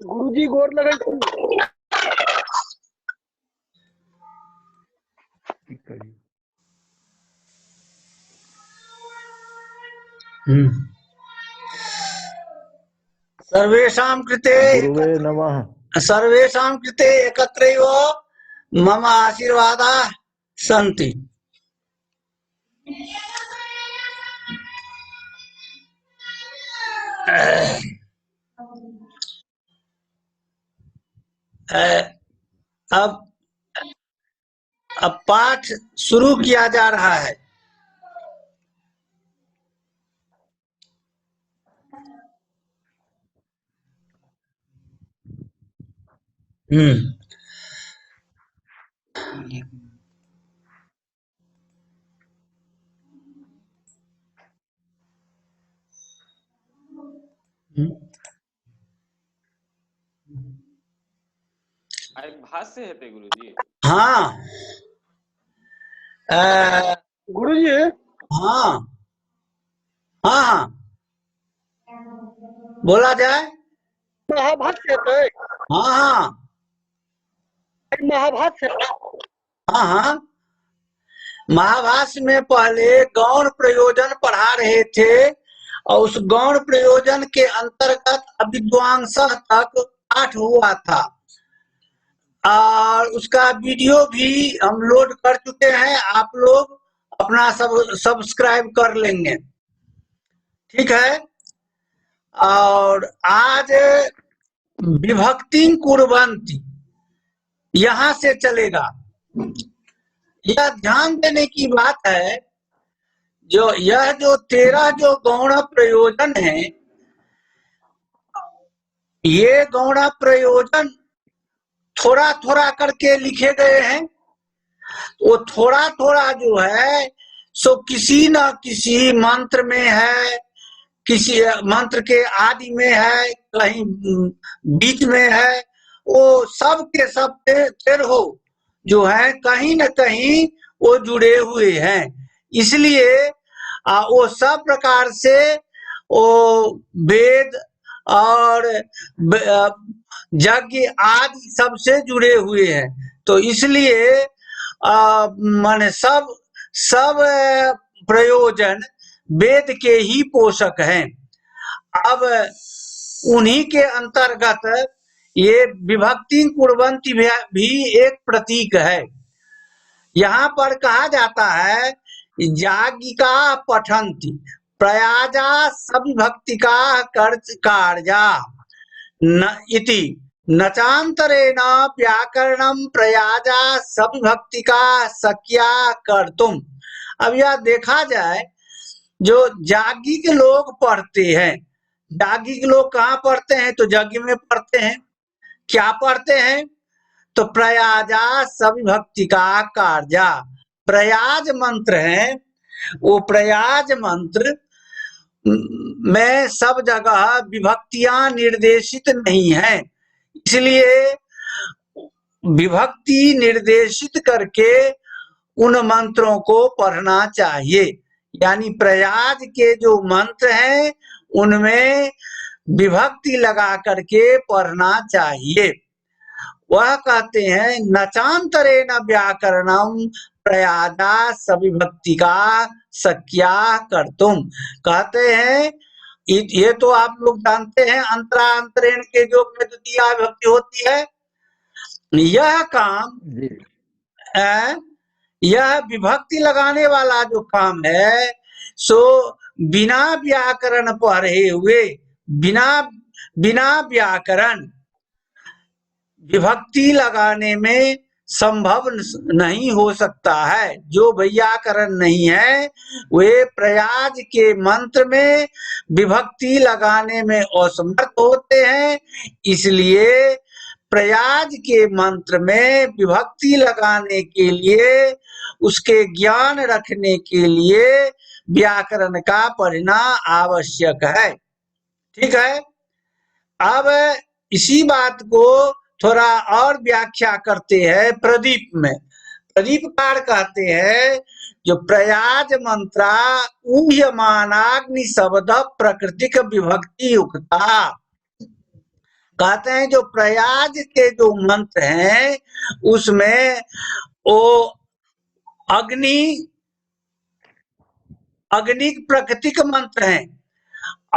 गुरुजी गोर लगल छी। सर्वेषां कृते गुरुवे नमः। सर्वेषां कृते एकत्रैव मम आशीर्वादाः सन्ति। अब पाठ शुरू किया जा रहा है। भाष्य हेतै गुरुजी। हाँ गुरुजी हाँ हाँ बोला जाए। महाभाष्य हेतै। हाँ हाँ महाभाष्य हाँ हाँ महाभाष्य में पहले गौण प्रयोजन पढ़ा रहे थे और उस गौण प्रयोजन के अंतर्गत अभिद्वांसा तक पाठ हुआ था और उसका वीडियो भी हम लोड कर चुके हैं। आप लोग अपना सब सब्सक्राइब कर लेंगे, ठीक है। और आज विभक्ति कुर्वन्ति यहां से चलेगा। यह ध्यान देने की बात है, यह जो 13 जो गौण प्रयोजन है, ये गौण प्रयोजन थोड़ा थोड़ा करके लिखे गए हैं। वो थोड़ा थोड़ा जो है सो किसी न किसी मंत्र में है, किसी मंत्र के आदि में है, कहीं बीच में है। वो सब के सब तेरहो जो है कहीं न कहीं वो जुड़े हुए हैं। इसलिए वो सब प्रकार से वो वेद और यज्ञ आदि सबसे जुड़े हुए हैं। तो इसलिए माने सब प्रयोजन वेद के ही पोषक हैं। अब उन्हीं के अंतर्गत ये विभक्ति कुर्वन्ति भी एक प्रतीक है। यहाँ पर कहा जाता है याज्ञिका पठन्ति प्रयाजा सविभक्तिका कार्या न इति नचान्तरेण व्याकरणं प्रयाजा सविभक्तिका शक्या कर्तुम्। अब यह देखा जाए, जो याज्ञिक लोग पढ़ते हैं, याज्ञिक लोग कहाँ पढ़ते हैं तो यज्ञ में पढ़ते हैं। क्या पढ़ते हैं तो प्रयाजा सविभक्तिका कार्या। प्रयाज मंत्र है, वो प्रयाज मंत्र में सब जगह विभक्तियां निर्देशित नहीं है, इसलिए विभक्ति निर्देशित करके उन मंत्रों को पढ़ना चाहिए। यानी प्रयाज के जो मंत्र हैं उनमें विभक्ति लगा करके पढ़ना चाहिए। वह कहते हैं नचान्तरेण व्याकरणम प्रयाजा सविभक्तिका शक्या कर्तुम। कहते हैं ये तो आप लोग जानते हैं, अंतरांतरेण के जो द्वितीया विभक्ति होती है, यह काम यह विभक्ति लगाने वाला जो काम है सो बिना व्याकरण पढ़े हुए, बिना व्याकरण विभक्ति लगाने में संभव नहीं हो सकता है। जो व्याकरण नहीं है वे प्रयाज के मंत्र में विभक्ति लगाने में असमर्थ होते हैं। इसलिए प्रयाज के मंत्र में विभक्ति लगाने के लिए, उसके ज्ञान रखने के लिए व्याकरण का पढ़ना आवश्यक है, ठीक है। अब इसी बात को थोड़ा और व्याख्या करते हैं प्रदीप में। प्रदीपकार कहते हैं जो प्रयाज मंत्रा ऊह्यमानाग्नि शब्द प्रकृतिक विभक्ति युक्ता, कहते हैं जो प्रयाज के जो मंत्र हैं उसमें वो अग्नि प्रकृतिक मंत्र हैं,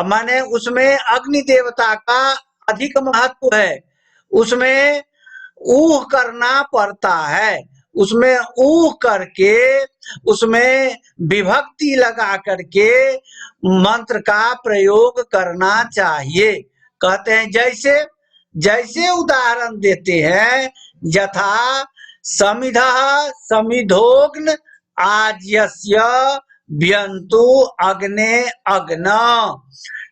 माने उसमें अग्नि देवता का अधिक महत्व है, उसमें ऊह करना पड़ता है, उसमें ऊह करके उसमें विभक्ति लगा करके मंत्र का प्रयोग करना चाहिए। कहते हैं जैसे उदाहरण देते हैं, यथा समिधा समिधोग्न आज्यस्य व्यंतु अग्ने अग्न,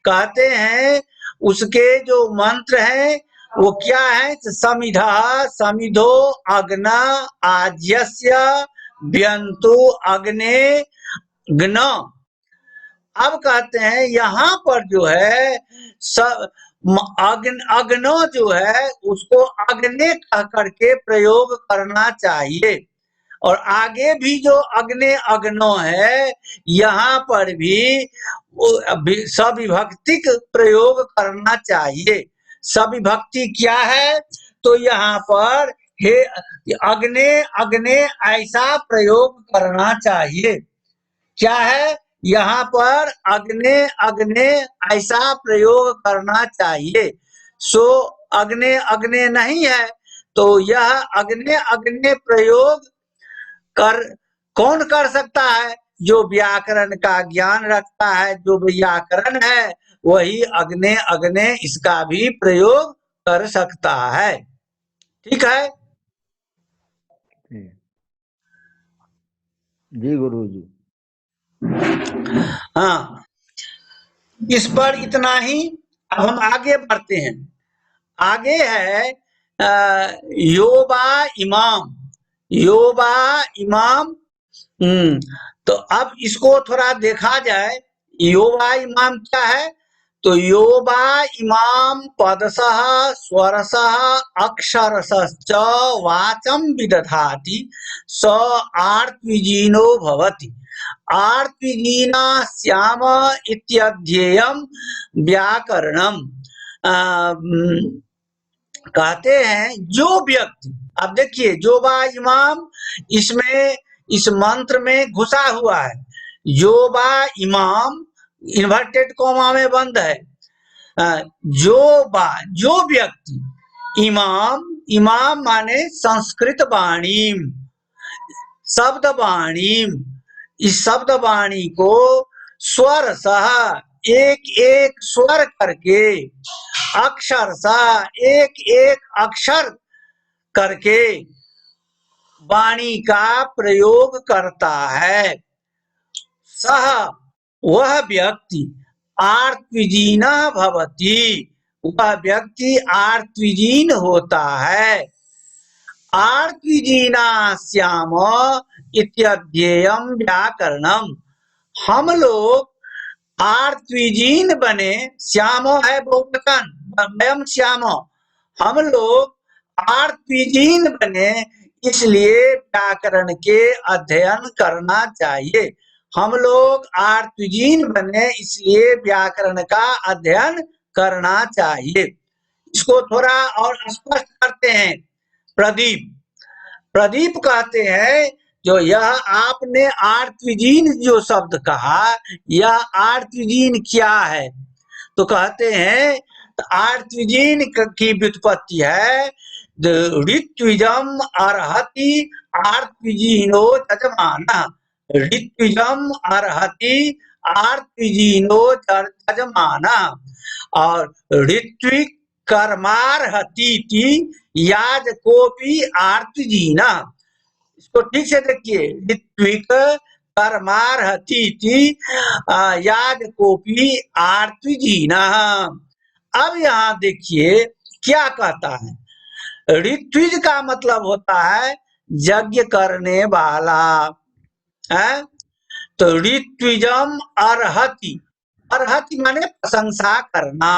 कहते हैं उसके जो मंत्र हैं वो क्या है, समिधा समिधो अग्न आज्यस्य व्यंतु अग्ने ग्न। अब कहते हैं यहाँ पर जो है अग्नो जो है उसको अग्ने कह करके प्रयोग करना चाहिए, और आगे भी जो अग्ने अग्नो है यहाँ पर भी सविभक्तिक प्रयोग करना चाहिए। सविभक्ति क्या है, तो यहाँ पर हे अग्ने अग्ने ऐसा प्रयोग करना चाहिए। क्या है, यहाँ पर अग्ने अग्ने ऐसा प्रयोग करना चाहिए। सो अग्ने अग्ने नहीं है तो यह अग्ने अग्ने प्रयोग कौन कर सकता है, जो व्याकरण का ज्ञान रखता है, जो व्याकरण है वही अग्ने अग्ने इसका भी प्रयोग कर सकता है। ठीक है जी गुरु जी। हाँ, इस पर इतना ही। अब हम आगे बढ़ते हैं। आगे है योबा इमाम। तो अब इसको थोड़ा देखा जाए, योबा इमाम क्या है, तो योबा इमाम पदसः स्वरसः अक्षरसश्च वाचं विदधाति स आर्त्विजीनो भवति। आर्त्विजीना श्याम इत्यध्येयम व्याकरणम। कहते हैं जो व्यक्ति, अब देखिए जोबा इमाम इसमें इस मंत्र में घुसा हुआ है। जोबा इमाम इन्वर्टेड कोमा में बंद है। जो व्यक्ति, इमाम माने संस्कृत वाणी, शब्द वाणी, इस शब्द वाणी को स्वर सह एक एक स्वर करके, अक्षर सा एक एक अक्षर करके वाणी का प्रयोग करता है। सह वह व्यक्ति आर्त्विजीन भवति, वह व्यक्ति आर्त्विजीन होता है। आर्त्विजीना श्याम इत्यध्येयम व्याकरणम। हम लोग आर्त्विजीन बने, श्यामो है बहुवचन, वयम श्यामो, हम लोग आर्त्विजीन बने इसलिए व्याकरण के अध्ययन करना चाहिए। हम लोग आर्त्विजीन बने इसलिए व्याकरण का अध्ययन करना चाहिए। इसको थोड़ा और स्पष्ट करते हैं। प्रदीप कहते हैं जो यह आपने आर्त्विजीन जो शब्द कहा, यह आर्त्विजीन क्या है, तो कहते हैं आर्त्विजीन की व्युत्पत्ति है ऋत्विजम अर्हति आर्त्विजीनो यजमानः। ऋत्विजम अर्हति आर्त्विजीनो यजमानः, और ऋत्विक कर्मार्हति याजकोपि आर्त्विजीनः। इसको ठीक से देखिए, ऋत्विक कर्मार्हति याजकोपि आर्त्विजीनः। अब यहाँ देखिए क्या कहता है। ऋत्विज का मतलब होता है यज्ञ करने वाला है। तो ऋत्विजम अर्हति, अर्हति माने प्रशंसा करना।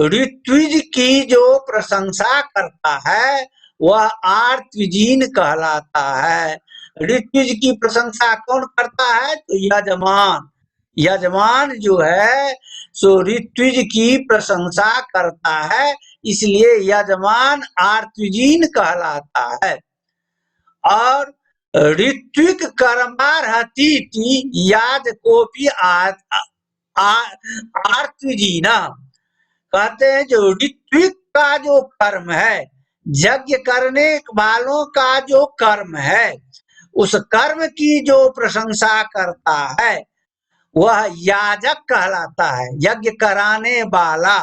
ऋत्विज की जो प्रशंसा करता है वह आर्तविजीन कहलाता है। ऋत्विज की प्रशंसा कौन करता है? तो यजमान। यजमान जो है सो ऋत्विज की प्रशंसा करता है, इसलिए यजमान आर्तविजीन कहलाता है। और ऋत्विक कर्मार्हतीति याद को भी आर्तविजीना कहते हैं। जो ऋत्विक का जो कर्म है, यज्ञ करने वालों का जो कर्म है, उस कर्म की जो प्रशंसा करता है वह याजक कहलाता है। यज्ञ कराने वाला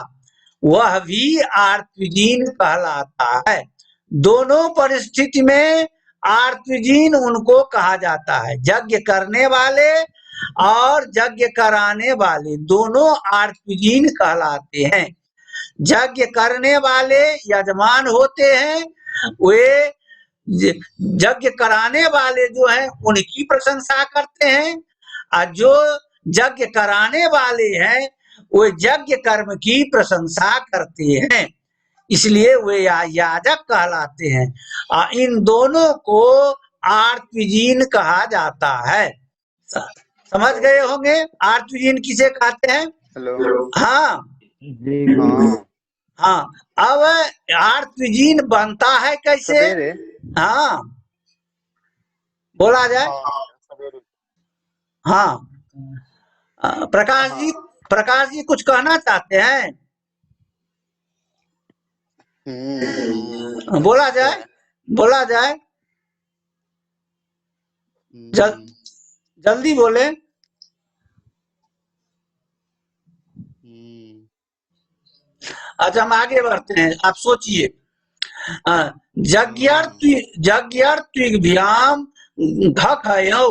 वह भी आर्तविजीन कहलाता है। दोनों परिस्थिति में आर्तविजीन उनको कहा जाता है। यज्ञ करने वाले और यज्ञ कराने वाले दोनों आर्तविजीन कहलाते हैं। यज्ञ करने वाले यजमान होते हैं, वे यज्ञ कराने वाले जो हैं उनकी प्रशंसा करते हैं, और जो यज्ञ कराने वाले हैं वो यज्ञ कर्म की प्रशंसा करते हैं, इसलिए वे याजक कहलाते हैं। इन दोनों को आर्तविजीन कहा जाता है। समझ गए होंगे आर्तविजीन किसे कहते हैं? हेलो। हाँ जी हाँ हाँ। अब आर्तविजीन बनता है कैसे? सवेरे। हाँ बोला जाए। हाँ सवेरे। हाँ प्रकाश जी कुछ कहना चाहते हैं? बोला जाए, बोला जाए, जल्दी बोले। अच्छा हम आगे बढ़ते हैं, आप सोचिए। यज्ञर्त्विभ्याम घखयो,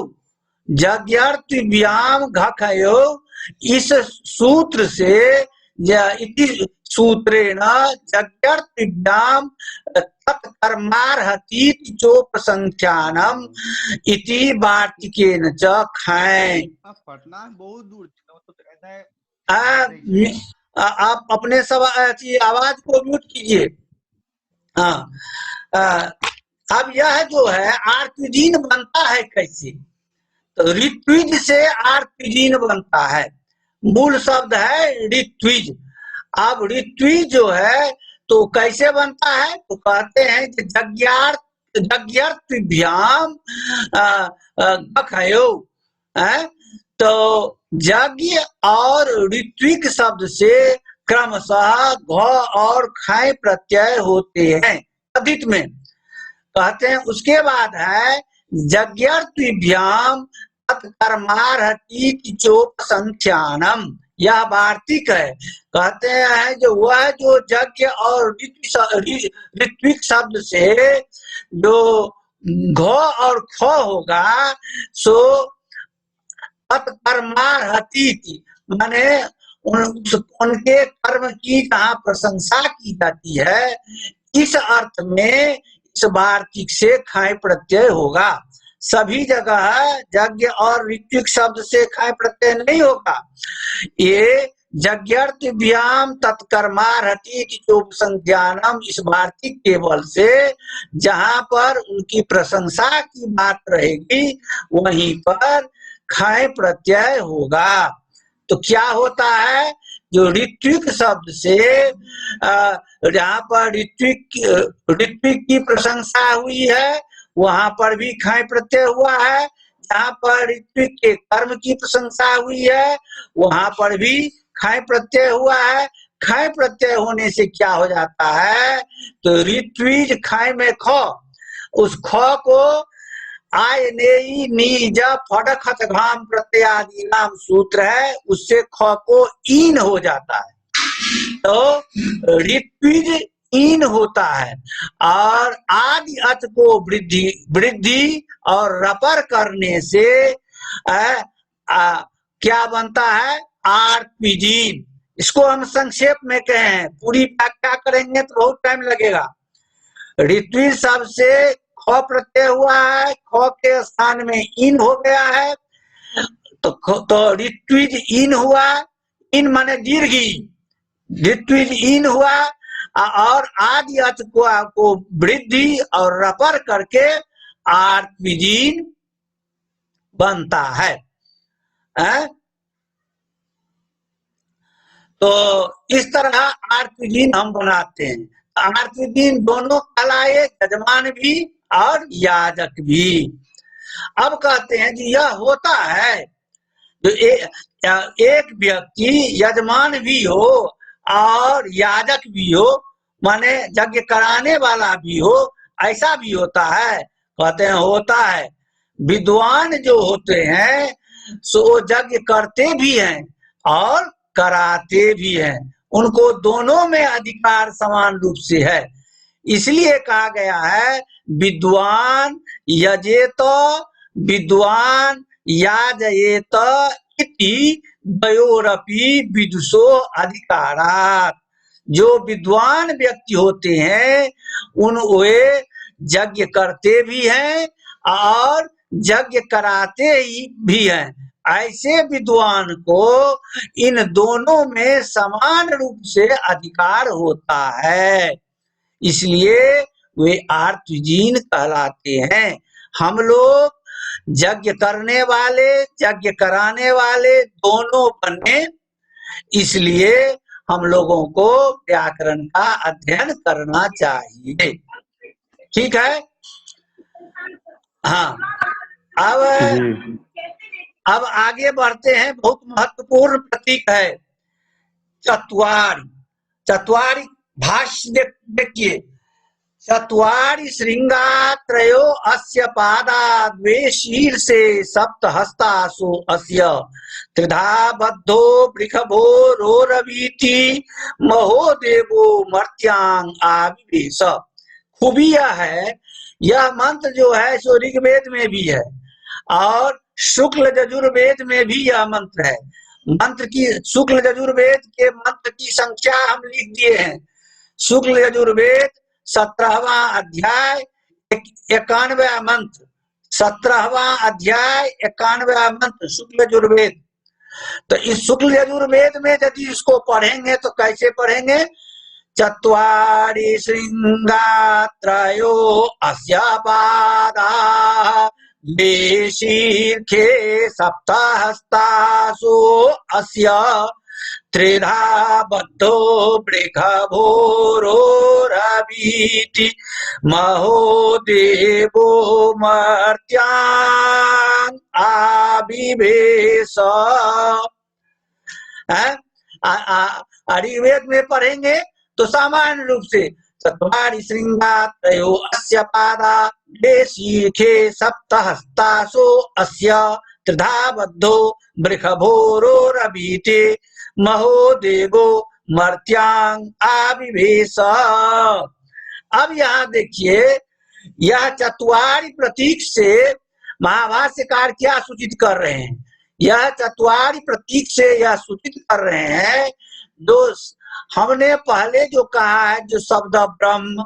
यज्ञर्त्विभ्याम घखयो, इस सूत्र से इति सूत्रेण यज्ञर्त्विभ्याम तत्कर्मार्हतीति चोपसंख्यानम इति वार्तिकेन च खाएं। पटना बहुत दूर तो कहता है। आप अपने सब आवाज को म्यूट कीजिए। हाँ अब यह जो है आर्तविजीन बनता है कैसे? तो ऋत्विज से आर्तविजीन बनता है। मूल शब्द है ऋत्विज। अब ऋत्विज जो है तो कैसे बनता है? तो कहते हैं कि यज्ञर्त्विभ्याम घखयो, तो यज्ञ और ऋत्विक शब्द से क्रमशः घ और खै प्रत्यय होते हैं अधित में, कहते हैं। उसके बाद है यज्ञर्त्विभ्याम तत्कर्मार्हतीति चोपसंख्यानम, यह वार्तिक है। कहते हैं जो वह जो यज्ञ और ऋत्विक शब्द से जो घ और ख होगा सो तत्कर्मार्हतीति माने उनके कर्म की जहाँ प्रशंसा की जाती है, इस अर्थ में इस वार्तिक से खाय प्रत्यय होगा। सभी जगह यज्ञ और ऋत्विक शब्द से खाय प्रत्यय नहीं होगा। ये यज्ञर्त्विभ्याम तत्कर्मार्हतीति चोपसंख्यानम, इस वार्तिक केवल से जहाँ पर उनकी प्रशंसा की बात रहेगी वहीं पर खाय प्रत्यय होगा। तो क्या होता है? जो ऋत्विक शब्द से जहाँ पर ऋत्विक की प्रशंसा हुई है वहां पर भी खाय प्रत्यय हुआ है। जहाँ पर ऋत्विक के कर्म की प्रशंसा हुई है वहां पर भी खाय प्रत्यय हुआ है। खाय प्रत्यय होने से क्या हो जाता है? तो ऋत्विज खाय में ख, उस ख को आय नेई नीज फट खत घाम प्रत्ययादि नाम सूत्र है, उससे ख को ईन हो जाता है। तो ऋत्विज ईन होता है और आदि अच को वृद्धि और रपर करने से क्या बनता है? आर्तविजीन। इसको हम संक्षेप में कहें, पूरी व्याख्या करेंगे तो बहुत टाइम लगेगा। ऋत्विज शब्द से ख प्रत्यय हुआ है, ख के स्थान में इन हो गया है, तो ऋत्विज इन हुआ। इन माने दीर्घी, ऋत्विज इन हुआ और आदि अच को वृद्धि और रपर करके आर्तविजीन बनता है। तो इस तरह आर्तविजीन हम बनाते हैं। आर्तविजीन दोनों कहलाए, यजमान भी और याजक भी। अब कहते हैं कि यह होता है जो एक व्यक्ति यजमान भी हो और याजक भी हो, माने यज्ञ कराने वाला भी हो, ऐसा भी होता है। कहते हैं होता है। विद्वान जो होते हैं सो यज्ञ करते भी हैं और कराते भी हैं, उनको दोनों में अधिकार समान रूप से है। इसलिए कहा गया है विद्वान यजेत विद्वान याजयेत इति द्वयोरपि विदुषो अधिकारात्। जो विद्वान व्यक्ति होते हैं वे यज्ञ करते भी हैं और यज्ञ कराते भी हैं। ऐसे विद्वान को इन दोनों में समान रूप से अधिकार होता है, इसलिए वे आर्तविजीन कहलाते हैं। हम लोग यज्ञ करने वाले यज्ञ कराने वाले दोनों बने, इसलिए हम लोगों को व्याकरण का अध्ययन करना चाहिए। ठीक है। हाँ, अब आगे बढ़ते हैं। बहुत महत्वपूर्ण प्रतीक है चत्वारि। चत्वारि भाष्य देखिए, चत्वारि श्रृंगा त्रयो अस्य पादा द्वे शीर्षे सप्त हस्तासु अस्य त्रिधा बद्धो वृषभो रोरवीति महो देवो मर्त्यांग आविवेश। खूबी यह है, यह मंत्र जो है सो ऋग्वेद में भी है और शुक्ल यजुर्वेद में भी यह मंत्र है। मंत्र की शुक्ल यजुर्वेद के मंत्र की संख्या हम लिख दिए हैं। शुक्ल यजुर्वेद 17वां अध्याय 91वां मंत्र, 17वां अध्याय 91वां मंत्र शुक्ल यजुर्वेद। तो इस शुक्ल यजुर्वेद में यदि इसको पढ़ेंगे तो कैसे पढ़ेंगे? चत्वारि श्रृंगा त्रयो अस्य पादा द्वे शीर्षे सप्त हस्तासु अस्य त्रिधा बद्धो वृषभो रोरवीति महो देवो मर्त्यान् आविवेश। ऋग्वेद में पढ़ेंगे तो सामान्य रूप से चत्वारि श्रृंगा त्रयो अस्य पादा द्वे शीर्षे सप्त हस्तासु अस्य त्रिधा बद्धो वृषभो रोरवीति महो देवो मर्त्यांग आविवेश। अब यहाँ देखिए, यह चत्वारि प्रतीक से महाभाष्यकार क्या सूचित कर रहे हैं? यह चत्वारि प्रतीक से यह सूचित कर रहे हैं जो हमने पहले जो कहा है, जो शब्द ब्रह्म,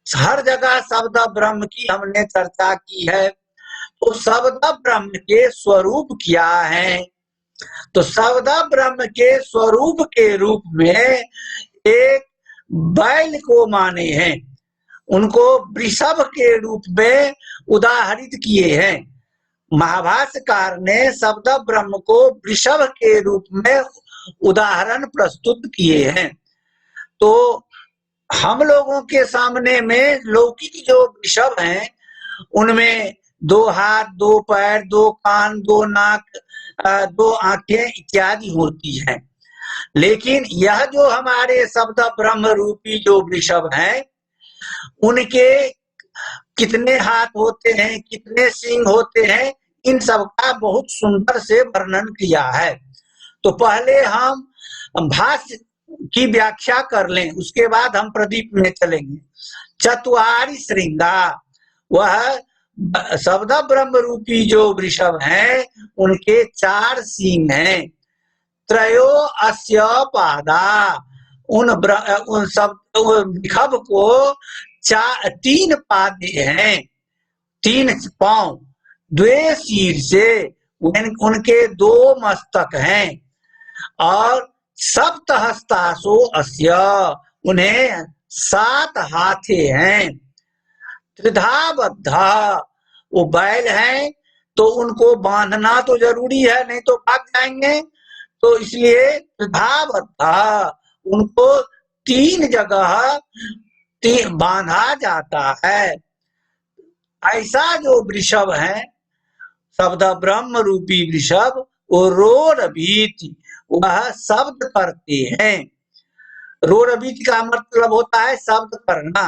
हर जगह शब्द ब्रह्म की हमने चर्चा की है। तो शब्द ब्रह्म के स्वरूप क्या है? तो शब्द ब्रह्म के स्वरूप के रूप में एक बैल को माने हैं, उनको वृषभ के रूप में उदाहरित किए हैं। महाभाष्यकार ने शब्द ब्रह्म को वृषभ के रूप में उदाहरण प्रस्तुत किए हैं। तो हम लोगों के सामने में लौकिक जो वृषभ हैं उनमें 2 हाथ, 2 पैर, 2 कान, 2 नाक, 2 आंखें इत्यादि होती हैं। लेकिन यह जो हमारे शब्द ब्रह्म रूपी जो वृषभ हैं, उनके कितने हाथ होते हैं, कितने सींग होते हैं, इन सब का बहुत सुंदर से वर्णन किया है। तो पहले हम भाष्य की व्याख्या कर लें, उसके बाद हम प्रदीप में चलेंगे। चत्वारि श्रृंगा, वह शब्द ब्रह्म रूपी जो वृषभ हैं उनके 4 सींग हैं। त्रयो अस्य पादा, उन वृषभ को 3 पादे हैं, 3 पांव। द्वे शीर्षे, उनके 2 मस्तक हैं। और सप्त हस्तासु अस्य, उन्हें 7 हाथे हैं। त्रिधा बद्धा, वो बैल हैं तो उनको बांधना तो जरूरी है, नहीं तो भाग जाएंगे, तो इसलिए त्रिधा बद्धा, उनको 3 जगह बांधा जाता है। ऐसा जो वृषभ है, शब्द ब्रह्म रूपी वृषभ, वो रोरभीति, वह शब्द करते हैं। रोरभीति का मतलब होता है शब्द करना।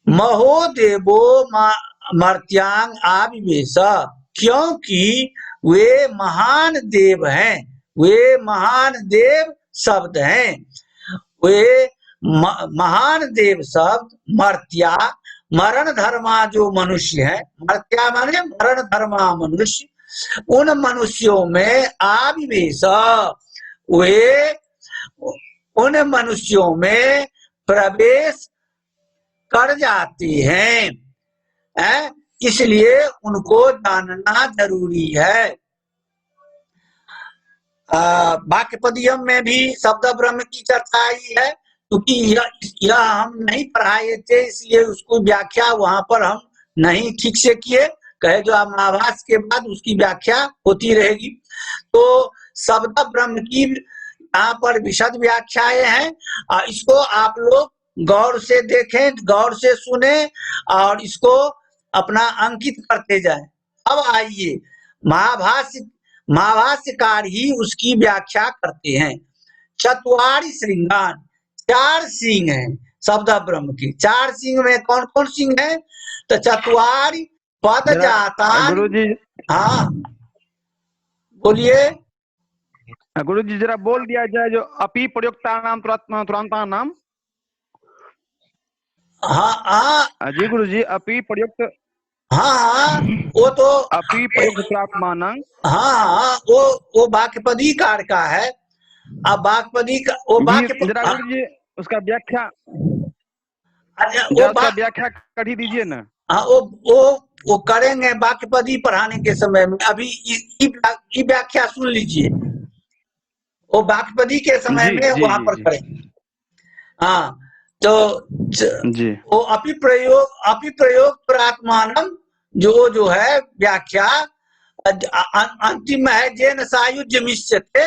महोदेवो मर्त्यांग आविवेश, क्योंकि वे महान देव हैं, वे महान देव शब्द हैं। वे महान देव शब्द मर्त्या, मरण धर्मा जो मनुष्य है, मर्त्या माने मरण धर्मा मनुष्य, उन मनुष्यों में आविवेश, वे उन मनुष्यों में प्रवेश कर जाते हैं, इसलिए उनको जानना जरूरी है। वाक्यपदियम में भी शब्द ब्रह्म की चर्चा आई है, क्योंकि यह हम नहीं पढ़ाए थे, इसलिए उसको व्याख्या वहां पर हम नहीं ठीक से किए, कहे जो आप महाभाष्य के बाद उसकी व्याख्या होती रहेगी। तो शब्द ब्रह्म की यहाँ पर विशद व्याख्याएं हैं, इसको आप लोग गौर से देखें, गौर से सुने और इसको अपना अंकित करते जाएं। अब आइए, महाभाष्यकार ही उसकी व्याख्या करते हैं। चत्वारि श्रृंगान, 4 सिंह हैं शब्द ब्रह्म के। 4 सिंह में कौन कौन सिंह है? तो चत्वारि पद जातान। गुरुजी, हाँ बोलिए। गुरुजी जरा बोल दिया जाए जो अपि प्रयुक्ता नाम तुरंता नाम। हाँ जी गुरुजी, अपि प्रयुक्त, हाँ वो तो अपि प्रयुक्त प्रात्मानं। हाँ वो वाक्यपदी कार का है। अब वाक्यपदी का वो जरा गुरुजी उसका व्याख्या, अच्छा उसका व्याख्या कर ही दीजिए ना। हाँ वो करेंगे वाक्यपदी पढ़ाने के समय में। अभी ई व्याख्या सुन लीजिए, वो वाक्यपदी के समय में वहां पर करेंगे। हाँ तो जी, वो अपि प्रयोग प्रात्मानम जो है व्याख्या अंतिम है, जेन सायुज्य मिश्यते।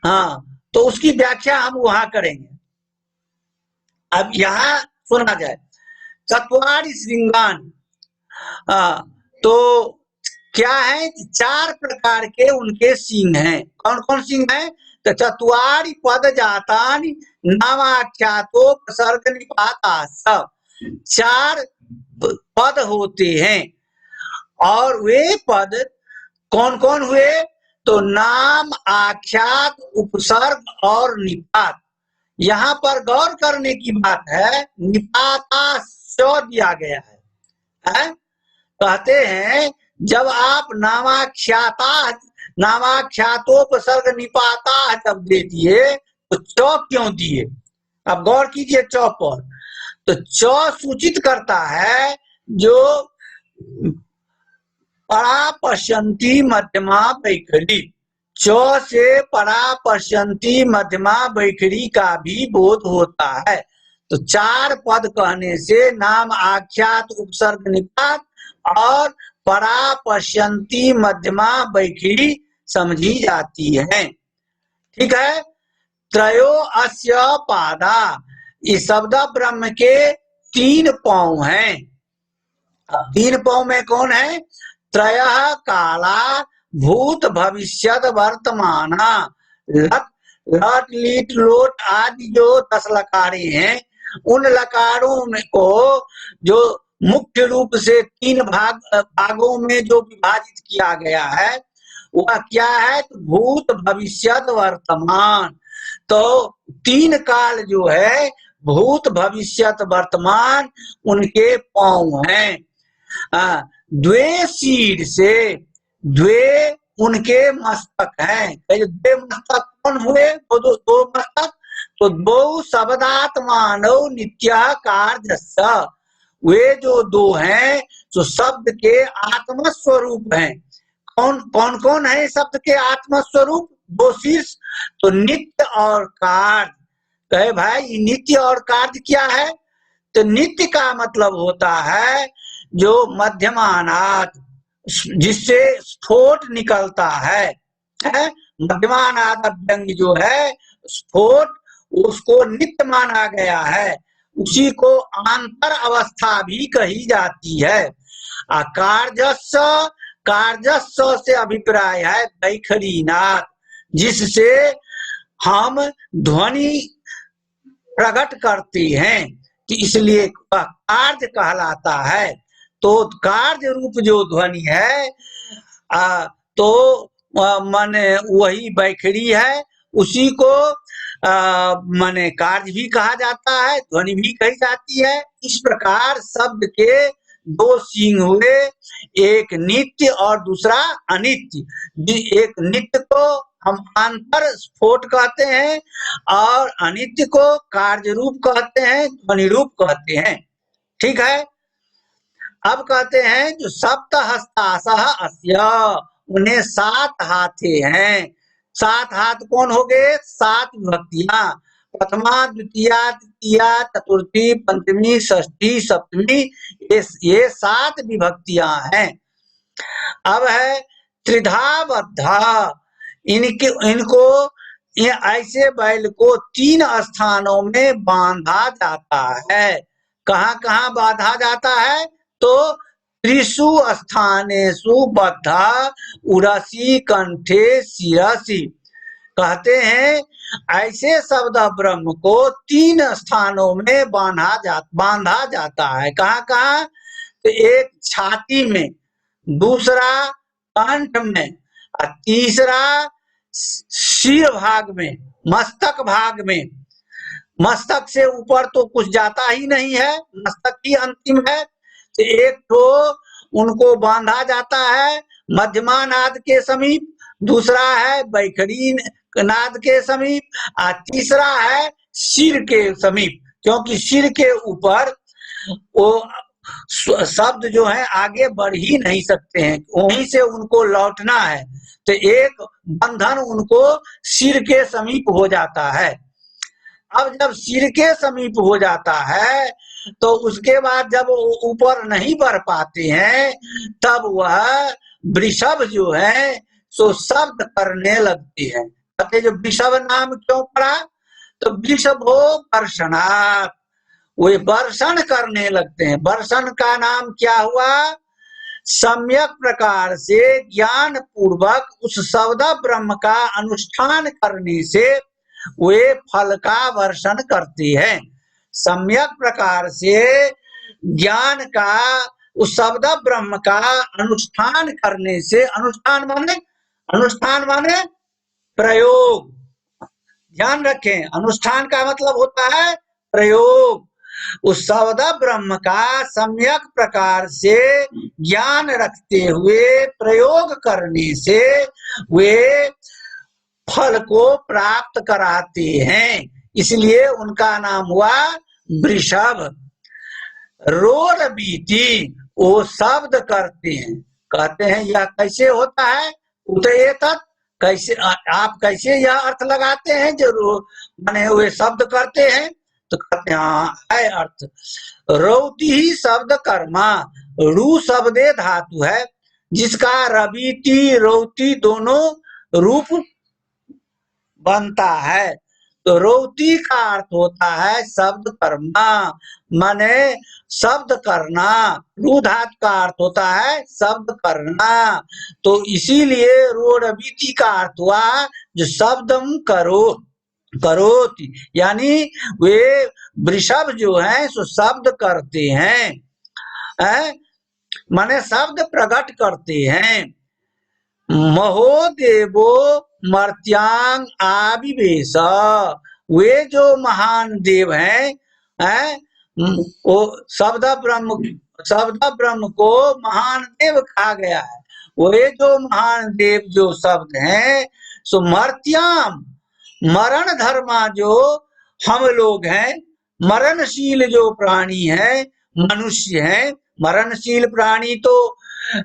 हाँ तो उसकी व्याख्या हम वहां करेंगे। अब यहाँ सुना जाए, चत्वारि श्रृंगान, तो क्या है? 4 प्रकार के उनके सिंह हैं। कौन कौन सिंह हैं? तो चत्वारि पद जातानि नामाख्यातो प्रसर्ग निपाता, सब 4 पद होते हैं। और वे पद कौन कौन हुए? तो नाम, आख्यात, उपसर्ग और निपात। यहाँ पर गौर करने की बात है, निपाता स दिया गया है? कहते हैं जब आप नामाख्यातोपसर्ग निपाता जब दे दिए तो च क्यों दिए? अब गौर कीजिए च पर। तो च सूचित करता है जो परा पश्यंती मध्यमा बैखरी, च से परा पश्यंती मध्यमा बैखरी का भी बोध होता है। तो 4 पद कहने से नाम, आख्यात, उपसर्ग, निपात और परा पश्यंती मध्यमा बैखरी समझी जाती है। ठीक है। त्रयो अस्य पादा, इस शब्द ब्रह्म के 3 पांव हैं। 3 पांव में कौन है? त्रयः काला भूत भविष्यत वर्तमान, लट लीट लोट आदि जो 10 लकारें हैं, उन लकारों में को जो मुख्य रूप से 3 भागों में जो विभाजित किया गया है वह क्या है? तो भूत भविष्यत वर्तमान। तो 3 काल जो है भूत भविष्यत वर्तमान उनके पांव हैं। द्वे शीर से, द्वे उनके मस्तक हैं। द्वे मस्तक कौन हुए? दो मस्तक। तो 2 शब्दात्मानौ नित्याकारजस्य, वे जो 2 हैं जो शब्द के आत्म स्वरूप हैं। कौन कौन है शब्द के आत्म स्वरूप? 2 शीर्ष, तो नित्य और कार्य। कहे भाई नित्य और कार्य क्या है? तो नित्य का मतलब होता है जो मध्यमानाद, जिससे स्फोट निकलता है, मध्यमानाद अभ्यंग जो है स्फोट, उसको नित्य माना गया है। उसी को आंतर अवस्था भी कही जाती है। कार्जस्व से अभिप्राय है वैखरीनाद, जिससे हम ध्वनि प्रकट करते हैं, तो इसलिए वह कार्य कहलाता है। तो कार्य रूप जो ध्वनि है तो माने वही वैखरी है, उसी को माने कार्य भी कहा जाता है, ध्वनि भी कही जाती है। इस प्रकार शब्द के दो सींग हुए, एक नित्य और दूसरा अनित्य। एक नित्य को हम अंतर स्फोट कहते हैं और अनित्य को कार्य रूप कहते हैं, ध्वनि रूप कहते हैं। ठीक है। अब कहते हैं जो सप्त हस्तासह अस्य, उन्हें 7 हाथे हैं। 7 हाथ कौन हो गए? 7 विभक्तियां, प्रथमा द्वितीया तृतीया चतुर्थी पंचमी षष्ठी सप्तमी, ये 7 विभक्तियां हैं। अब है त्रिधा, इनको ऐसे बैल को 3 स्थानों में बांधा जाता है। कहाँ कहाँ बांधा जाता है? तो त्रिषु स्थानेषु बद्धा उरसी कंठे शिरसी। कहते हैं ऐसे शब्द ब्रह्म को 3 स्थानों में बांधा जाता है। कहाँ कहाँ? तो एक छाती में, दूसरा कंठ में, और तीसरा सिर भाग में, मस्तक भाग में। मस्तक से ऊपर तो कुछ जाता ही नहीं है, मस्तक ही अंतिम है। तो एक तो उनको बांधा जाता है मध्यमा नाद के समीप, दूसरा है वैखरी नाद के समीप, और तीसरा है सिर के समीप, क्योंकि सिर के ऊपर वो शब्द जो है आगे बढ़ ही नहीं सकते हैं, वहीं से उनको लौटना है। तो एक बंधन उनको सिर के समीप हो जाता है। अब जब सिर के समीप हो जाता है तो उसके बाद जब ऊपर नहीं बढ़ पाते हैं, तब वह वृषभ जो है सो शब्द करने लगते हैं। कहते जो वृषभ नाम क्यों पड़ा? तो वृषभो वर्षणात्, वे वर्षण करने लगते हैं। वर्षण का नाम क्या हुआ? सम्यक प्रकार से ज्ञान पूर्वक उस शब्द ब्रह्म का अनुष्ठान करने से वे फल का वर्षण करते हैं। सम्यक प्रकार से ज्ञान का उस शब्द ब्रह्म का अनुष्ठान करने से, अनुष्ठान माने प्रयोग। ध्यान रखें, अनुष्ठान का मतलब होता है प्रयोग। उस शब्द ब्रह्म का सम्यक प्रकार से ज्ञान रखते हुए प्रयोग करने से वे फल को प्राप्त कराते हैं, इसलिए उनका नाम हुआ वृषभ। रोर बीती, वो शब्द करते हैं। कहते हैं यह कैसे होता है? उतएतत्, कैसे आप कैसे यह अर्थ लगाते हैं जो माने हुए शब्द करते हैं? तो कहते हैं हाँ है अर्थ। रौती ही शब्द कर्मा, रू शब्दे धातु है जिसका रबीती रौती दोनों रूप बनता है। तो रौती का अर्थ होता है शब्द कर्मा, माने शब्द करना। रू धातु का अर्थ होता है शब्द करना। तो इसीलिए रोरबीति का अर्थ हुआ जो शब्दम करोति, यानी वे वृषभ जो है सो शब्द करते हैं, माने शब्द प्रकट करते हैं। महोदेवो मर्त्यांग आविवेश, वे जो महान देव हैं, वो शब्द ब्रह्म को महान देव कहा गया है। वे जो महान देव जो शब्द हैं सो मर्त्याम, मरण धर्मा जो हम लोग हैं, मरणशील जो प्राणी है, मनुष्य है। मरणशील प्राणी तो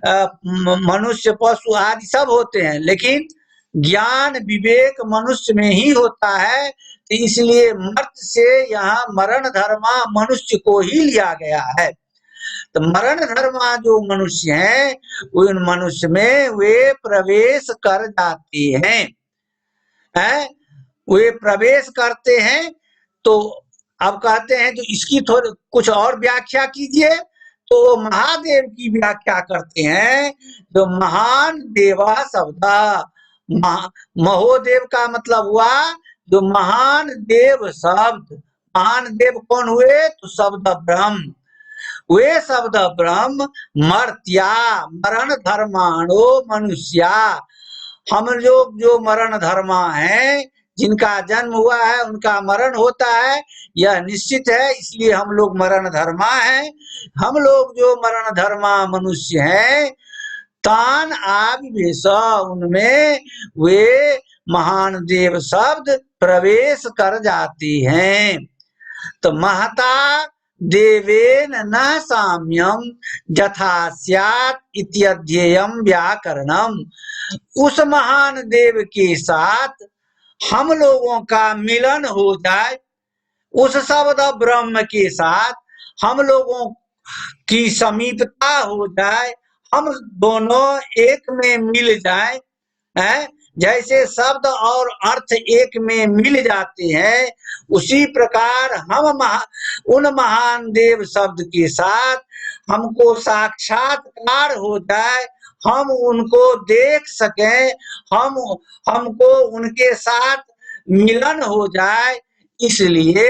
मनुष्य पशु आदि सब होते हैं, लेकिन ज्ञान विवेक मनुष्य में ही होता है। तो इसलिए मर्त्य से यहाँ मरण धर्मा मनुष्य को ही लिया गया है। तो मरण धर्मा जो मनुष्य हैं उन मनुष्य में वे प्रवेश कर जाते हैं, वे प्रवेश करते हैं। तो अब कहते हैं तो इसकी थोड़ी कुछ और व्याख्या कीजिए। तो महादेव की व्याख्या करते हैं, जो महान देवा शब्द, महोदेव का मतलब हुआ जो महान देव शब्द। महान देव कौन हुए? तो शब्द ब्रह्म। वे शब्द ब्रह्म मर्त्या मरण धर्माणो मनुष्या, हम लोग जो मरण धर्मा हैं, जिनका जन्म हुआ है उनका मरण होता है, यह निश्चित है, इसलिए हम लोग मरण धर्मा हैं। हम लोग जो मरण धर्मा मनुष्य हैं, तान आविवेश, उनमें वे महान देव शब्द प्रवेश कर जाते हैं। तो महता देवेन न साम्यम यथा स्यात् इत्यध्येयम व्याकरणम, उस महान देव के साथ हम लोगों का मिलन हो जाए, उस शब्द ब्रह्म के साथ हम लोगों की समीपता हो जाए, हम दोनों एक में मिल जाए, जैसे शब्द और अर्थ एक में मिल जाते हैं, उसी प्रकार हम उन महान देव शब्द के साथ हमको साक्षात्कार हो जाए, हम उनको देख सकें, हमको उनके साथ मिलन हो जाए, इसलिए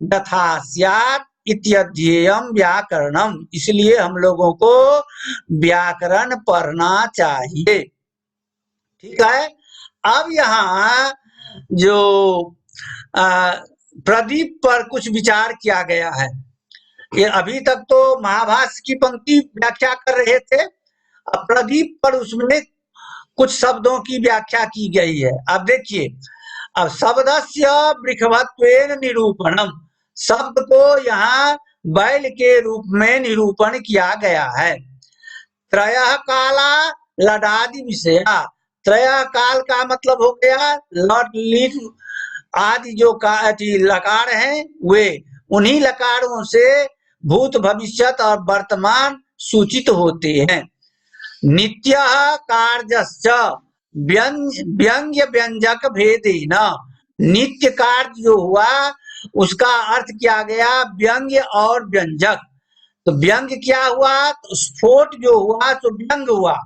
यथा स्यात् इत्यध्येयम व्याकरणम, इसलिए हम लोगों को व्याकरण पढ़ना चाहिए। ठीक है। अब यहाँ जो प्रदीप पर कुछ विचार किया गया है, ये अभी तक तो महाभाष्य की पंक्ति व्याख्या कर रहे थे, अब प्रदीप पर उसमें कुछ शब्दों की व्याख्या की गई है। अब देखिए, अब शब्दस्य वृषभत्वेन निरूपणम, शब्द को यहाँ बैल के रूप में निरूपण किया गया है। त्रयः काला लडादि विषया, त्रयः काल का मतलब हो गया लट लिट आदि जो लकार हैं, वे उन्हीं लकारों से भूत भविष्यत और वर्तमान सूचित होते हैं। नित्यः कार्यश्च व्यंग्य व्यंजक भेदेन, नित्य कार्य जो हुआ उसका अर्थ किया गया व्यंग्य और व्यंजक। तो व्यंग्य क्या हुआ? तो स्फोट जो हुआ तो व्यंग्य हुआ।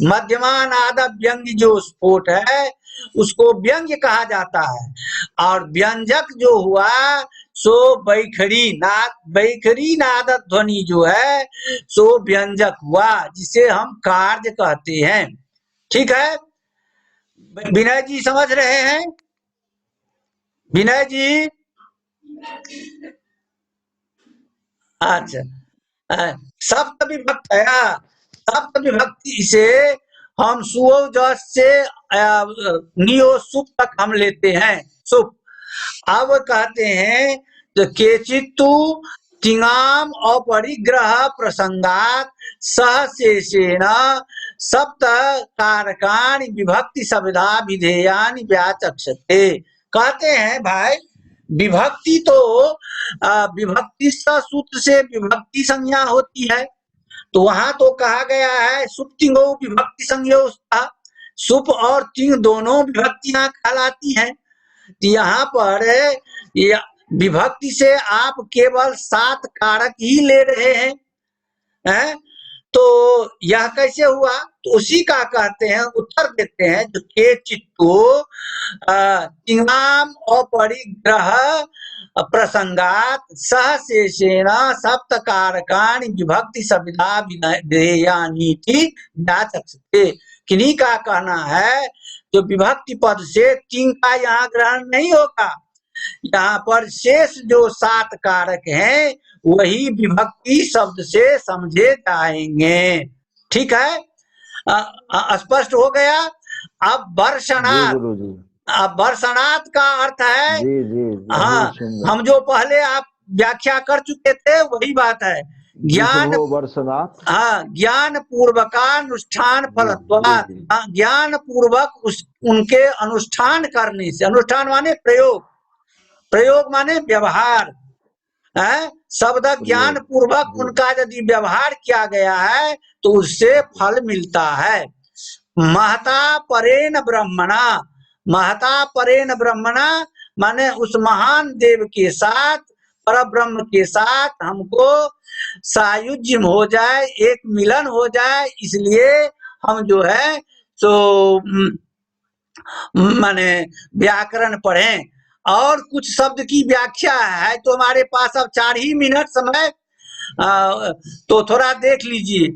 मध्यमान आधा व्यंग्य जो स्फोट है उसको व्यंग्य कहा जाता है, और व्यंजक जो हुआ सो बैखरी नाद ध्वनि जो है सो व्यंजक हुआ, जिसे हम कार्य कहते हैं। ठीक है, विनय जी समझ रहे हैं? विनय जी, अच्छा, सप्त विभक्त है, सप्त विभक्ति से हम सुओ से नियो सुप तक हम लेते हैं, सुप। अब कहते हैं तो केचित्तु तिंगाम अपरिग्रह प्रसंगात सहशेषेण सप्त कारकाणि विभक्ति शब्दा विधेयानि व्याचक्षते। कहते हैं भाई, विभक्ति तो विभक्ति सूत्र से विभक्ति संज्ञा होती है, तो वहां तो कहा गया है सुप तिंगो विभक्ति संज्ञो, सुप और तिंग दोनों विभक्तियां कहलाती हैं। यहाँ पर विभक्ति से आप केवल 7 कारक ही ले रहे हैं, तो यह कैसे हुआ? तो उसी का कहते हैं, उत्तर देते हैं जो के चित्तो तिंगाम अपरिग्रह प्रसंगात सहशेषेण सप्त कारकाणि विभक्ति शब्दा विधेयानि व्याचक्षते। किन्हीं का कहना है जो विभक्ति पद से तिंग का यहाँ ग्रहण नहीं होगा, यहाँ पर शेष जो 7 कारक हैं वही विभक्ति शब्द से समझे जाएंगे। ठीक है, स्पष्ट हो गया। अब वर्षणात्, अब वर्षणात् का अर्थ है, हाँ, हम जो पहले आप व्याख्या कर चुके थे वही बात है, ज्ञान वर्षणात्, हाँ, ज्ञान पूर्वकानुष्ठान फलत्वात्, ज्ञान पूर्वक उनके अनुष्ठान करने से, अनुष्ठान माने प्रयोग, प्रयोग माने व्यवहार है, शब्द ज्ञान पूर्वक उनका यदि व्यवहार किया गया है तो उससे फल मिलता है। महता परेण ब्रह्मणा, महता परेण ब्रह्मणा माने उस महान देव के साथ, पर ब्रह्म के साथ हमको सायुज्य हो जाए, एक मिलन हो जाए, इसलिए हम जो है तो माने व्याकरण पढ़ें। और कुछ शब्द की व्याख्या है तो हमारे पास अब 4 ही मिनट समय, तो थोड़ा देख लीजिए।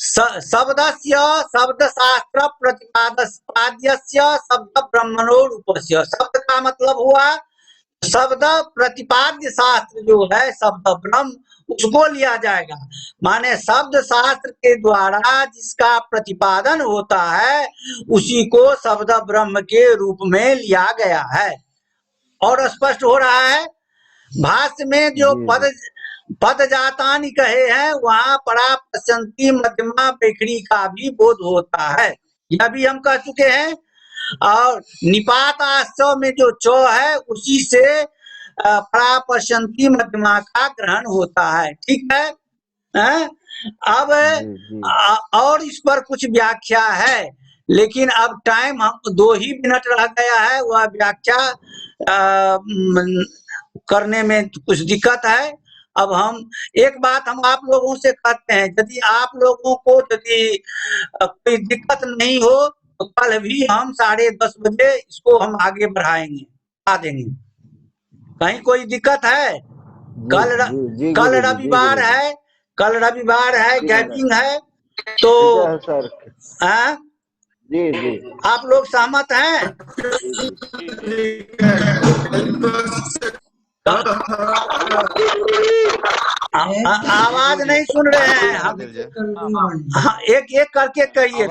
शब्दस्य शब्द शास्त्र प्रतिपाद्यस्य शब्द ब्रह्मणो रूपस्य, शब्द का मतलब हुआ शब्द प्रतिपाद्य शास्त्र जो है शब्द ब्रह्म, उसको लिया जाएगा। माने शब्द शास्त्र के द्वारा जिसका प्रतिपादन होता है उसी को शब्द ब्रह्म के रूप में लिया गया है। और स्पष्ट हो रहा है। भाष्य में जो पद जातानि कहे हैं वहां परा पश्यंती मध्यमा बेखड़ी का भी बोध होता है, यह भी हम कह चुके हैं। और निपात आश्चर्य में जो चौ है उसी से परा पश्यंती मध्यमा का ग्रहण होता है। ठीक है, अब और इस पर कुछ व्याख्या है, लेकिन अब टाइम हम 2 ही मिनट रह गया है, वह व्याख्या करने में कुछ दिक्कत है। अब हम एक बात हम आप लोगों से कहते हैं, यदि आप लोगों को यदि कोई दिक्कत नहीं हो तो कल भी हम 10:30 बजे इसको हम आगे बढ़ाएंगे, आ देंगे। कहीं कोई दिक्कत है? कल रविवार है, कल रविवार है, गैपिंग है, तो जी जी आप लोग सहमत हैं? आवाज नहीं सुन रहे हैं हम। हाँ, एक एक करके कहिए।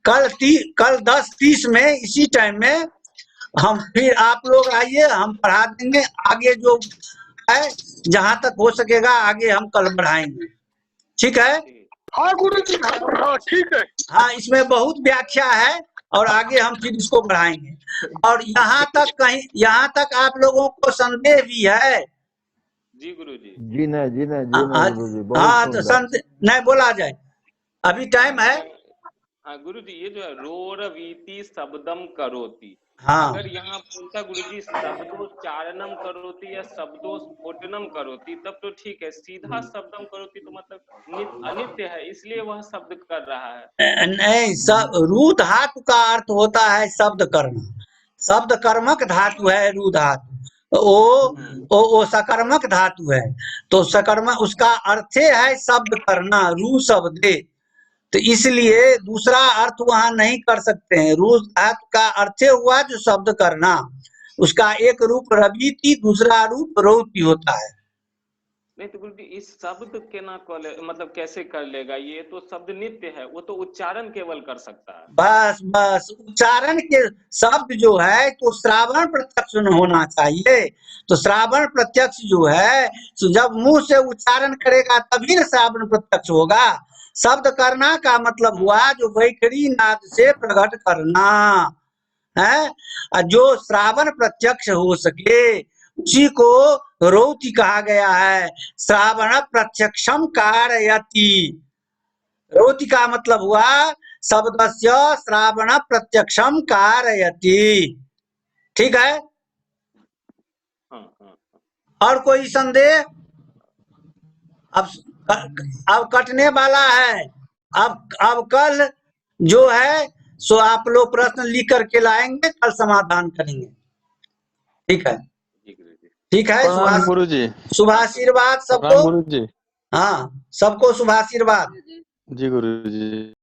कल 10:30 में इसी टाइम में हम फिर आप लोग आइए, हम पढ़ा देंगे। आगे जो है जहां तक हो सकेगा आगे हम कल बढ़ाएंगे। ठीक है? हाँ गुरु जी, हाँ ठीक है। हाँ, इसमें बहुत व्याख्या है और आगे हम फिर इसको बढ़ाएंगे। और यहाँ तक आप लोगों को संदेह भी है? जी गुरुजी। जी नहीं गुरुजी। हाँ, तो संदेह नहीं बोला जाए, अभी टाइम है। हाँ गुरुजी, ये जो है रोरवीति शब्दम करोति, हाँ, अगर यहाँ पूछा गुरुजी शब्दोच्चारणम करोति या शब्दोस्फोटनम करोति तब तो ठीक है, सीधा शब्दम करोति तो मतलब अनित्य है, इसलिए वह शब्द कर रहा है। नहीं, सब रू धातु का अर्थ होता है शब्द करना, शब्द कर्मक धातु है रू धातु, वो सकर्मक धातु है, तो सकर्मक उसका अर्थ है शब्द करना, रू शब्दे, तो इसलिए दूसरा अर्थ वहां नहीं कर सकते हैं। रू धातु का अर्थ हुआ जो शब्द करना, उसका एक रूप रवीति, दूसरा रूप रौति होता है। नहीं तो गुरुजी इस शब्द के ना मतलब कैसे कर लेगा, ये तो शब्द नित्य है, वो तो उच्चारण केवल कर सकता है। बस उच्चारण के शब्द जो है तो श्रावण प्रत्यक्ष होना चाहिए, तो श्रावण प्रत्यक्ष जो है तो जब मुंह से उच्चारण करेगा तभी ना श्रावण प्रत्यक्ष होगा। शब्द करना का मतलब हुआ जो वैखरी नाद से प्रकट करना है, जो श्रावण प्रत्यक्ष हो सके उसी को रौति कहा गया है। श्रावण प्रत्यक्षम कारयति, रौति का मतलब हुआ शब्दस्य श्रावण प्रत्यक्षम कारयति। ठीक है? और कोई संदेह? अब कटने वाला है। अब कल जो है सो आप लोग प्रश्न लिख करके लाएंगे, कल समाधान करेंगे। ठीक है? ठीक है, शुभाशीर्वाद सबको। गुरुजी। हाँ, सबको शुभाशीर्वाद। जी गुरुजी।